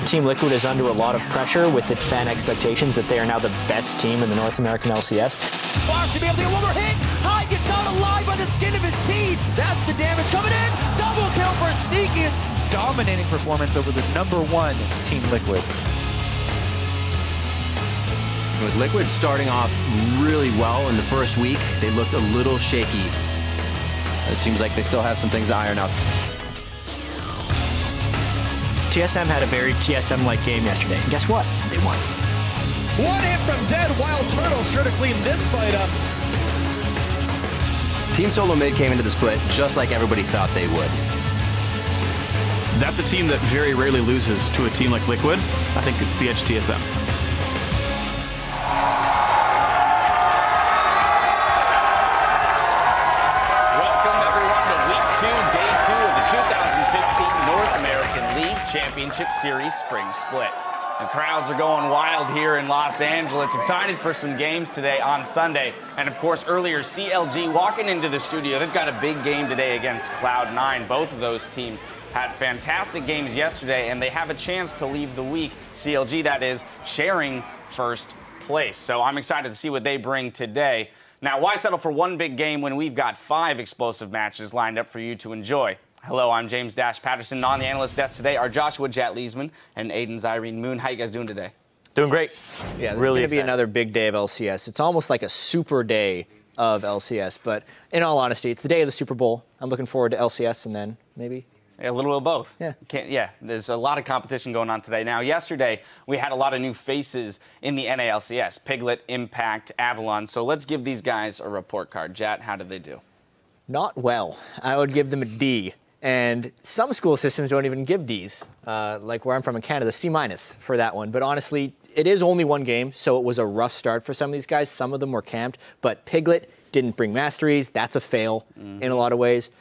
Team Liquid is under a lot of pressure with the fan expectations that they are now the best team in the North American LCS. Wow, should be able to get one more hit. High gets out alive by the skin of his teeth. That's the damage coming in. Double kill for Sneaky. Dominating performance over the #1 Team Liquid. With Liquid starting off really well in the first week, they looked a little shaky. It seems like they still have some things to iron out. TSM had a very TSM-like game yesterday. And guess what? They won. One hit from Dead Wild Turtle, sure to clean this fight up. Team Solo Mid came into the split just like everybody thought they would. That's a team that very rarely loses to a team like Liquid. I think it's the Edge TSM. Championship Series Spring Split. The crowds are going wild here in Los Angeles. Excited for some games today on Sunday. And of course, earlier, CLG walking into the studio. They've got a big game today against Cloud9. Both of those teams had fantastic games yesterday, and they have a chance to leave the week, CLG that is, sharing first place. So I'm excited to see what they bring today. Now, why settle for one big game when we've got 5 explosive matches lined up for you to enjoy? Hello, I'm James Dash Patterson. On the analyst desk today are Joshua Jet Leesman and Aiden's Irene Moon. How you guys doing today? Doing great. Yeah, this really is going to be another big day of LCS. It's almost like a super day of LCS, but in all honesty, it's the day of the Super Bowl. I'm looking forward to LCS and then maybe a little of both. Yeah. There's a lot of competition going on today. Now, yesterday, we had a lot of new faces in the NALCS. Piglet, Impact, Avalon. So let's give these guys a report card. Jet, how did they do? not well. I would give them a D. And some school systems don't even give Ds, like where I'm from in Canada, C- for that one. But honestly, it is only one game, so it was a rough start for some of these guys. Some of them were camped, but Piglet didn't bring masteries. That's a fail in a lot of ways.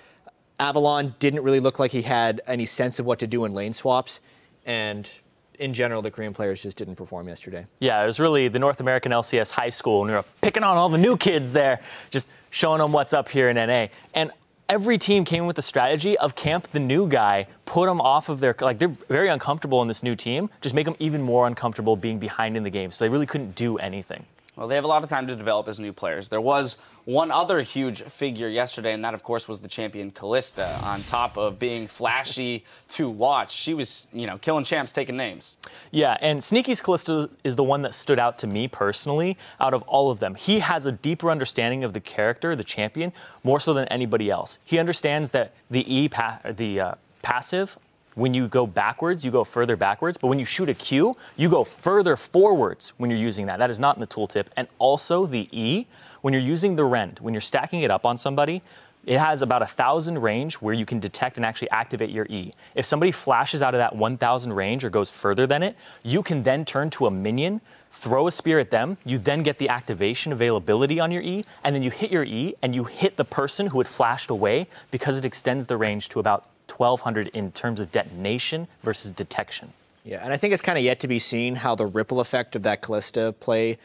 Avalon didn't really look like he had any sense of what to do in lane swaps. And in general, the Korean players just didn't perform yesterday. Yeah, it was really the North American LCS high school, and we were picking on all the new kids there, just showing them what's up here in NA. And every team came with the strategy of camp the new guy, put them off of their, like, they're very uncomfortable in this new team, just make them even more uncomfortable being behind in the game. So they really couldn't do anything. Well, they have a lot of time to develop as new players. There was one other huge figure yesterday, and that, of course, was the champion Callista. On top of being flashy to watch, she was, you know, killing champs, taking names. Yeah, and Sneaky's Callista is the one that stood out to me personally out of all of them. He has a deeper understanding of the character, the champion, more so than anybody else. He understands that the passive, when you go backwards, you go further backwards. But when you shoot a Q, you go further forwards when you're using that. That is not in the tooltip. And also the E, when you're using the rend, when you're stacking it up on somebody, it has about 1,000 range where you can detect and actually activate your E. If somebody flashes out of that 1,000 range or goes further than it, you can then turn to a minion, throw a spear at them, you then get the activation availability on your E, and then you hit your E and you hit the person who had flashed away because it extends the range to about 1,200 in terms of detonation versus detection. Yeah, and I think it's kind of yet to be seen how the ripple effect of that Callista play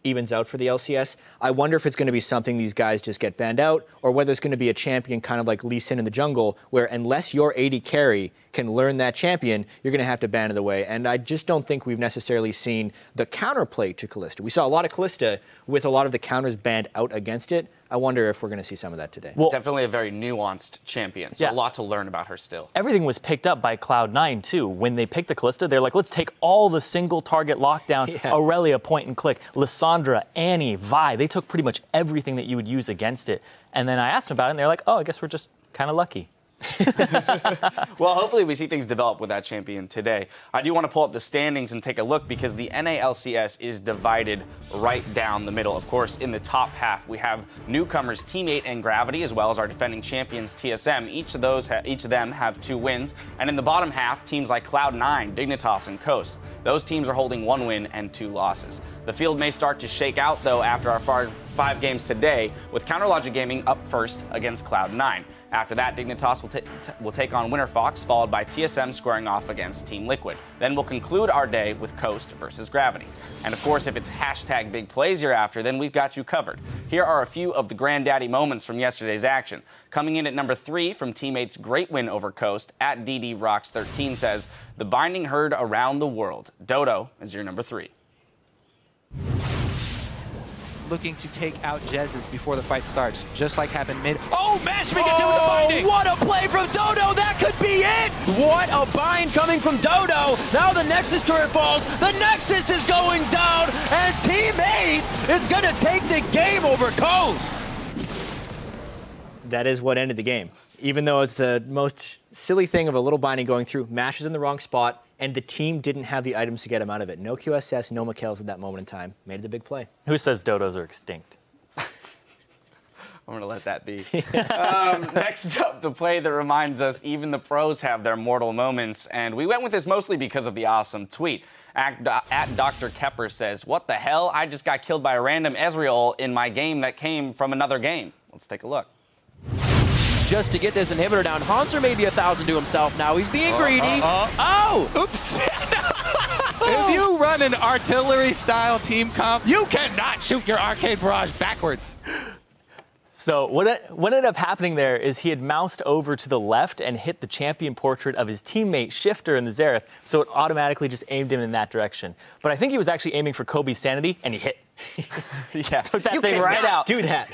evens out for the LCS. I wonder if it's going to be something these guys just get banned out, or whether it's going to be a champion kind of like Lee Sin in the jungle, where unless your AD carry can learn that champion, you're going to have to ban it away. And I just don't think we've necessarily seen the counterplay to Callista. We saw a lot of Callista with a lot of the counters banned out against it. I wonder if we're going to see some of that today. Well, definitely a very nuanced champion, so a lot to learn about her still. Everything was picked up by Cloud9, too. When they picked the Callista, they're like, let's take all the single target lockdown, Aurelia point and click, Lissandra, Annie, Vi. They took pretty much everything that you would use against it. And then I asked them about it, and they're like, oh, I guess we're just kind of lucky. Well, hopefully we see things develop with that champion today. I do want to pull up the standings and take a look because the NALCS is divided right down the middle. Of course, in the top half, we have newcomers Team 8 and Gravity, as well as our defending champions TSM. Each of them have 2 wins. And in the bottom half, teams like Cloud9, Dignitas, and Coast. Those teams are holding 1 win and 2 losses. The field may start to shake out, though, after our 5 games today, with CounterLogic Gaming up first against Cloud9. After that, Dignitas will take on Winter Fox, followed by TSM squaring off against Team Liquid. Then we'll conclude our day with Coast versus Gravity. And of course, if it's hashtag big plays you're after, then we've got you covered. Here are a few of the granddaddy moments from yesterday's action. Coming in at number 3 from Teammates' great win over Coast, at DDRocks13 says, "The binding heard around the world." Dodo is your number 3. Looking to take out Jez's before the fight starts, just like happened mid. Oh, Mashman gets in with the binding! What a play from Dodo! That could be it! What a bind coming from Dodo! Now the Nexus turret falls, the Nexus is going down, and Team 8 is gonna take the game over Coast! That is what ended the game. Even though it's the most silly thing of a little binding going through, Mash is in the wrong spot, and the team didn't have the items to get him out of it. No QSS, no Mikhails at that moment in time. Made it a big play. Who says dodos are extinct? I'm going to let that be. Next up, the play that reminds us even the pros have their mortal moments. And we went with this mostly because of the awesome tweet. At Dr. Kepper says, "What the hell? I just got killed by a random Ezreal in my game that came from another game." Let's take a look. Just to get this inhibitor down, Hanser may be 1,000 to himself now. He's being greedy. Oh! Oops! If you run an artillery-style team comp, you cannot shoot your Arcade Barrage backwards. So what ended up happening there is he had moused over to the left and hit the champion portrait of his teammate Shifter in the Xerath, so it automatically just aimed him in that direction. But I think he was actually aiming for Kobe's sanity, and he hit. Yeah, took that thing right out. Do that.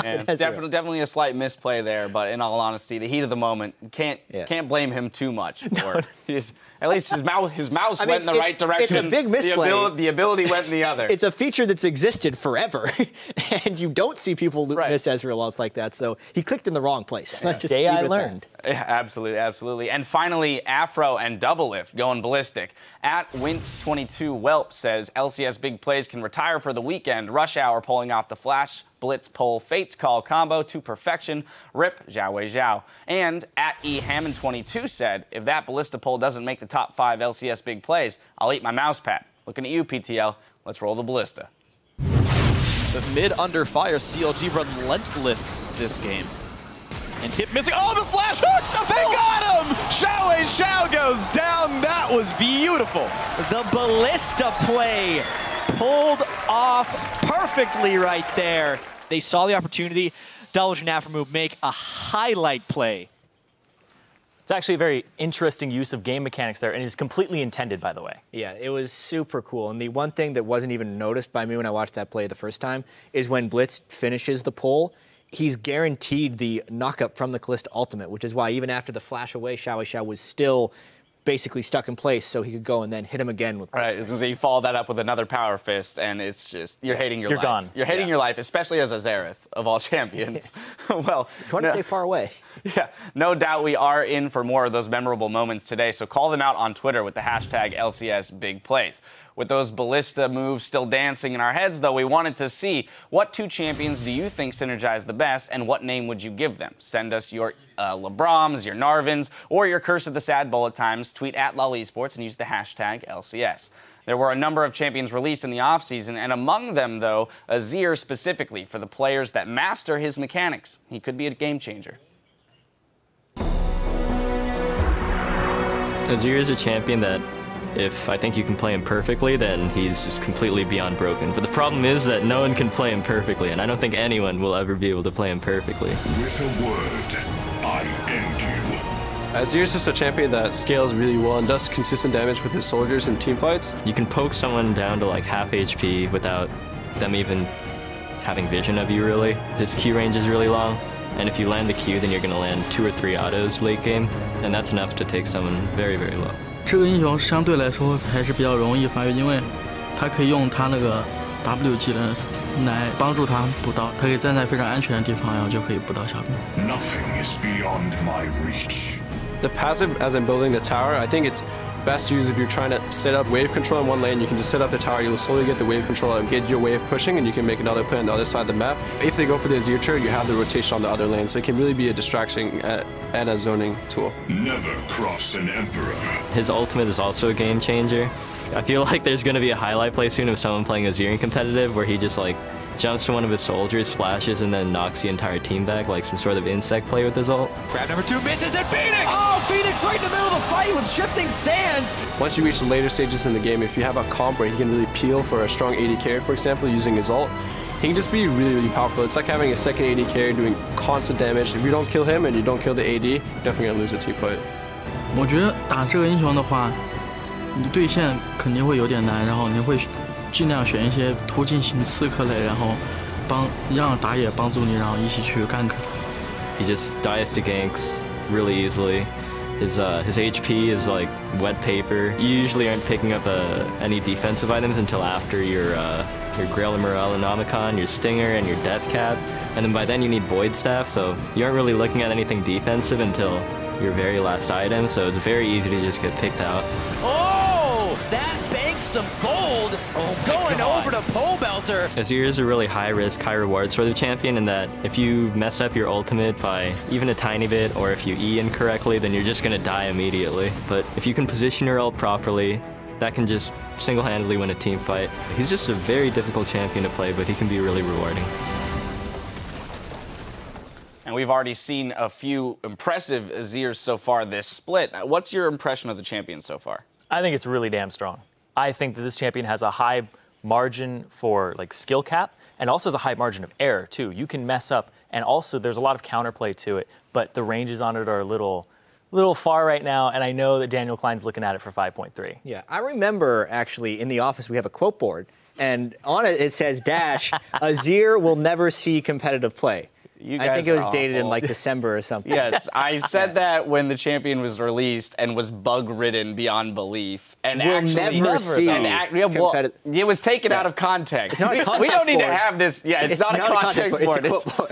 And definitely a slight misplay there, but in all honesty, the heat of the moment, can't blame him too much for it. At least his mouse went in the right direction. It's a big misplay. The ability went in the other. It's a feature that's existed forever, and you don't see people miss Ezreal loss like that, so he clicked in the wrong place. That's just day I learned. Yeah, absolutely, absolutely. And finally, Afro and Double Lift going ballistic. At Wince22 Whelp says, "LCS big plays can retire for the weekend. Rush Hour pulling off the Flash Blitz Pull Fates Call combo to perfection. Rip Zhao Wei Zhao." And at eHammond22 said, "If that Ballista Pull doesn't make the top 5 LCS big plays, I'll eat my mouse pad." Looking at you, PTL. Let's roll the Ballista. The mid under fire, CLG relentless this game. And Tip missing. Oh, the flash hook! They got him! Zhao Wei Zhao goes down. That was beautiful. The Ballista play pulled off perfectly right there. They saw the opportunity. Double Afro move, make a highlight play. It's actually a very interesting use of game mechanics there, and it's completely intended, by the way. Yeah, it was super cool. And the one thing that wasn't even noticed by me when I watched that play the first time is when Blitz finishes the pull, he's guaranteed the knockup from the Kalista ultimate, which is why even after the flash away, Zhao Wei Zhao was still basically stuck in place, so he could go and then hit him again with. Right, I was gonna say you follow that up with another power fist, and it's just you're hating your life. You're gone. You're hating your life, especially as a Xerath of all champions. Well, you want to stay far away. Yeah, no doubt we are in for more of those memorable moments today. So call them out on Twitter with the hashtag LCS Big Plays. With those Ballista moves still dancing in our heads, though, we wanted to see what 2 champions do you think synergize the best, and what name would you give them? Send us your LeBroms, your Narvins, or your Curse of the Sad Bullet Times. Tweet at LOL Esports and use the hashtag LCS. There were a number of champions released in the offseason, and among them, though, Azir specifically for the players that master his mechanics. He could be a game changer. Azir is a champion that if I think you can play him perfectly, then he's just completely beyond broken. But the problem is that no one can play him perfectly, and I don't think anyone will ever be able to play him perfectly. With a word, I end you. Azir is just a champion that scales really well and does consistent damage with his soldiers in team fights. You can poke someone down to like half HP without them even having vision of you, really. His Q range is really long, and if you land the Q, then you're going to land 2 or 3 autos late game, and that's enough to take someone very, very low. 这个英雄相对来说还是比较容易发育，因为他可以用他那个 W 技能来帮助他补刀，他可以站在非常安全的地方，然后就可以补到小兵。 Nothing is beyond my reach. The passive, as I'm building the tower, I think it's Best to use if you're trying to set up wave control in one lane. You can just set up the tower, you'll slowly get the wave control and get your wave pushing, and you can make another play on the other side of the map. If they go for the Azir turret, you have the rotation on the other lane, so it can really be a distraction and a zoning tool. Never cross an emperor. His ultimate is also a game changer. I feel like there's going to be a highlight play soon of someone playing Azir in competitive where he just like jumps to one of his soldiers, flashes, and then knocks the entire team back like some sort of insect play with his ult. Grab number 2 misses, and Phoenix! Oh, Phoenix right in the middle of the fight with shifting sands. Once you reach the later stages in the game, if you have a comp where he can really peel for a strong AD carry, for example, using his ult, he can just be really, really powerful. It's like having a second AD carry doing constant damage. If you don't kill him and you don't kill the AD, you're definitely going to lose a team fight. 我觉得打这个英雄的话，你对线肯定会有点难，然后你会尽量选一些突进型刺客类，然后让打野帮助你，然后一起去gank他。He just dies to ganks really easily. His HP is like wet paper. You usually aren't picking up any defensive items until after your Grail and Morale-Nomicon, your Stinger, and your Death Cap. And then by then you need Void Staff, so you aren't really looking at anything defensive until your very last item, so it's very easy to just get picked out. Oh, that banks some gold. Going over to Pole Belter. Azir is a really high-risk, high-reward sort of champion in that if you mess up your ultimate by even a tiny bit, or if you E incorrectly, then you're just going to die immediately. But if you can position your ult properly, that can just single-handedly win a team fight. He's just a very difficult champion to play, but he can be really rewarding. And we've already seen a few impressive Azirs so far this split. What's your impression of the champion so far? I think it's really damn strong. I think that this champion has a high margin for like skill cap and also has a high margin of error too. You can mess up, and also there's a lot of counterplay to it, but the ranges on it are a little far right now, and I know that Daniel Klein's looking at it for 5.3. Yeah, I remember actually in the office we have a quote board, and on it it says dash, Azir will never see competitive play. I think it was dated in like December or something. Yes, I said that when the champion was released and was bug-ridden beyond belief. And we'll actually never see it was taken out of context. It's not a context we don't need board. to have this. Yeah, it's not a context board.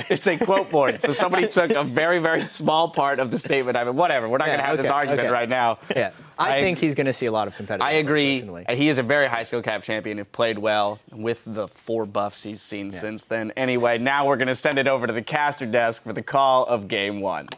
It's a quote board. So somebody took a very, very small part of the statement. I mean, whatever. We're not going to have this argument right now. Yeah. I think he's going to see a lot of competitive. I agree. Personally. He is a very high skill cap champion. If played well with the 4 buffs he's seen since then. Anyway, now we're going to send it over to the caster desk for the call of Game 1.